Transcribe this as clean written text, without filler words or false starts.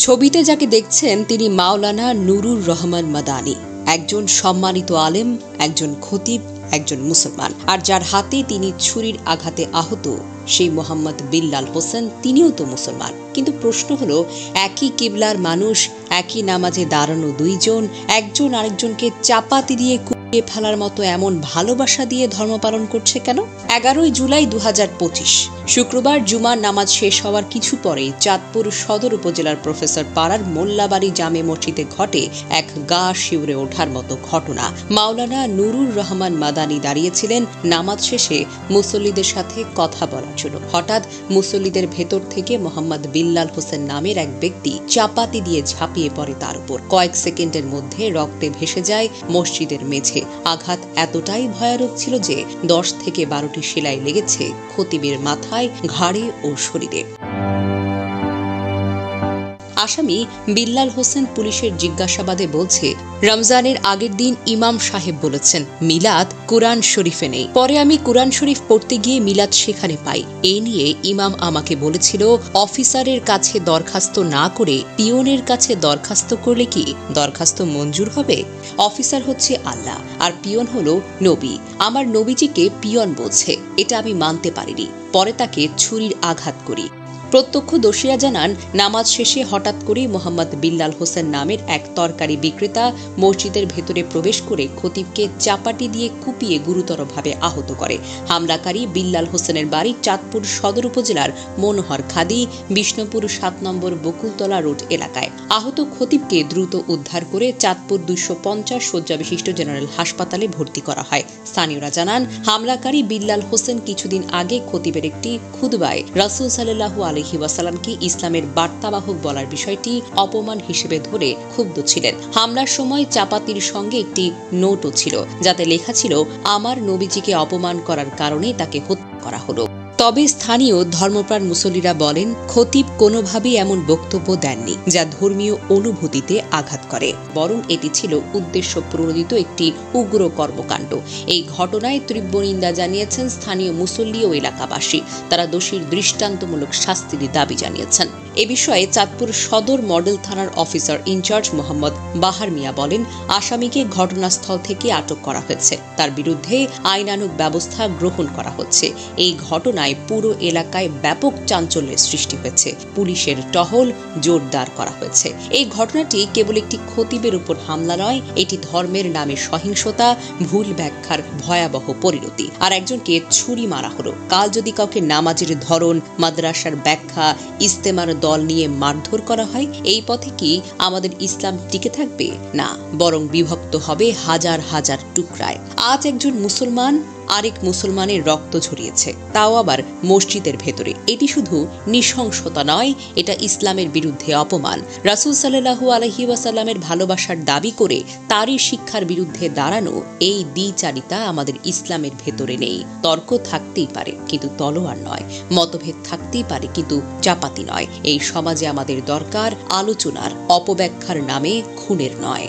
ছবিতে যাকে দেখছেন তিনি মাওলানা নুরুর রহমান মাদানী, একজন সম্মানিত আলেম, একজন খতিব, একজন মুসলমান। আর যার হাতে তিনি ছুরির আঘাতে আহত সেই মোহাম্মদ বিল্লাল হোসেন, তিনিও তো মুসলমান। কিন্তু প্রশ্ন হলো, একই কিবলার মানুষ, একই নামাজে দাঁড়ানো দুইজন, একজন আরেকজনকে চাপাতি দিয়ে কুপিয়ে ফেলার মতো এমন ভালোবাসা দিয়ে ধর্ম পালন করছে কেন? 11 জুলাই 2025 শুক্রবার জুমার নামাজ শেষ হওয়ার কিছু পরেই চাঁদপুর সদর উপজেলার প্রফেসর পাড়ার মোল্লাবাড়ি জামে মসজিদে ঘটে এক গা শিউরে ওঠার মতো ঘটনা। মাওলানা নুরুর রহমান মাদানী দাঁড়িয়েছিলেন নামাজ শেষে মুসল্লিদের সাথে কথা বলার জন্য। হঠাৎ মুসল্লিদের ভেতর থেকে মোহাম্মদ বিল্লাল হোসেন নামের এক ব্যক্তি চাপাতি দিয়ে ঝাঁপিয়ে পড়ে তার উপর। কয়েক সেকেন্ডের মধ্যে রক্তে ভেসে যায় মসজিদের মেঝে। আঘাত এতটাই ভয়ানক ছিল যে 10 থেকে 12টি সেলাই লেগেছে খতিবের মাথায়, ঘাড়ে ও শরীরে। আসামি বিল্লাল হোসেন পুলিশের জিজ্ঞাসাবাদে বলছে, রমজানের আগের দিন ইমাম সাহেব বলেছেন মিলাদ কুরআন শরীফে নেই। পরে আমি কুরআন শরীফ পড়তে গিয়ে মিলাদ সেখানে পাই। এই নিয়ে ইমাম আমাকে বলেছিল, অফিসারের কাছে দরখাস্ত না করে পিয়নের কাছে দরখাস্ত করলে কি দরখাস্ত মঞ্জুর হবে? অফিসার হচ্ছে আল্লাহ আর পিয়ন হলো নবী। আমার নবীজিকে পিয়ন বলছে, এটা আমি মানতে পারিনি। পরে তাকে ছুরির আঘাত করি। প্রত্যক্ষদর্শীরা জানান, নামাজ শেষে হঠাৎ করেই মোহাম্মদ বিল্লাল হোসেন নামের এক তরকারি বিক্রেতা মসজিদের ভেতরে প্রবেশ করে খতিবকে চাপাটি দিয়ে কুপিয়ে গুরুতরভাবে আহত করে। হামলাকারী বিল্লাল হোসেনের বাড়ি চাঁদপুর সদর উপজেলার মনোহর খাদি, বিষ্ণুপুর 7 নম্বর বকুলতলা রোড এলাকায়। আহত খতিবকে দ্রুত উদ্ধার করে চাঁদপুর 250 শয্যা বিশিষ্ট জেনারেল হাসপাতালে ভর্তি করা হয়। স্থানীয়রা জানান, হামলাকারী বিল্লাল হোসেন কিছুদিন আগে খতিবের একটি খুতবায় রাসূল সাল্লাল্লাহু আলাইহি ওয়াসাল্লামকে ইসলামের বার্তাবাহক বলার বিষয়টি অপমান হিসেবে ধরে ক্ষুব্ধ ছিলেন। হামলার সময় চাপাতির সঙ্গে একটি নোটও ছিল, যাতে লেখা ছিল, আমার নবীজিকে অপমান করার কারণে তাকে হত্যা করা হলো। তবে স্থানীয় ধর্মপ্রাণ মুসল্লিরা বলেন, খতিব কোনোভাবেই এমন বক্তব্য দেননি যা ধর্মীয় অনুভূতিতে আঘাত করে, বরং এটি ছিল উদ্দেশ্য প্রণোদিত একটি উগ্র কর্মকাণ্ড। এই ঘটনায় তীব্র নিন্দা জানিয়েছেন স্থানীয় মুসল্লি ও এলাকাবাসী। তারা দোষীর দৃষ্টান্তমূলক শাস্তির দাবি জানিয়েছেন। এ বিষয়ে চাঁদপুর সদর মডেল থানার অফিসার ইনচার্জ মোহাম্মদ বাহার মিয়া বলেন, আসামিকে ঘটনাস্থল থেকে আটক করা হয়েছে। তার বিরুদ্ধে আইনানুগ ব্যবস্থা গ্রহণ করা হচ্ছে। এই ঘটনায় পুরো এলাকায় ব্যাপক চাঞ্চল্যের সৃষ্টি হয়েছে। পুলিশের টহল জোরদার করা হয়েছে। এই ঘটনাটি কেবল একটি খতিবের উপর হামলা নয়, এটি ধর্মের নামে সহিংসতা, ভুল ব্যাখ্যার ভয়াবহ পরিণতি। আর একজনকে ছুরি মারা হলো। কাল যদি কাউকে নামাজের ধরন, মাদ্রাসার ব্যাখ্যা, ইস্তেমার দল নিয়ে মারধর করা হয়, এই পথে কি আমাদের ইসলাম টিকে থাকবে? না, বরং বিভক্ত হবে হাজার হাজার টুকরায়। আজ একজন মুসলমান আরেক মুসলমানের রক্ত ঝরিয়েছে, তাও আবার মসজিদের ভেতরে। এটি শুধু নৃশংসতা নয়, এটা ইসলামের বিরুদ্ধে অপমান। রাসূল সাল্লাল্লাহু আলাইহি ওয়াসাল্লামের ভালোবাসার দাবি করে তারই শিক্ষার বিরুদ্ধে দাঁড়ানো, এই দ্বিচারিতা আমাদের ইসলামের ভেতরে নেই। তর্ক থাকতেই পারে, কিন্তু তলোয়ার নয়। মতভেদ থাকতেই পারে, কিন্তু চাপাতি নয়। এই সমাজে আমাদের দরকার আলোচনার, অপব্যাখ্যার নামে খুনের নয়।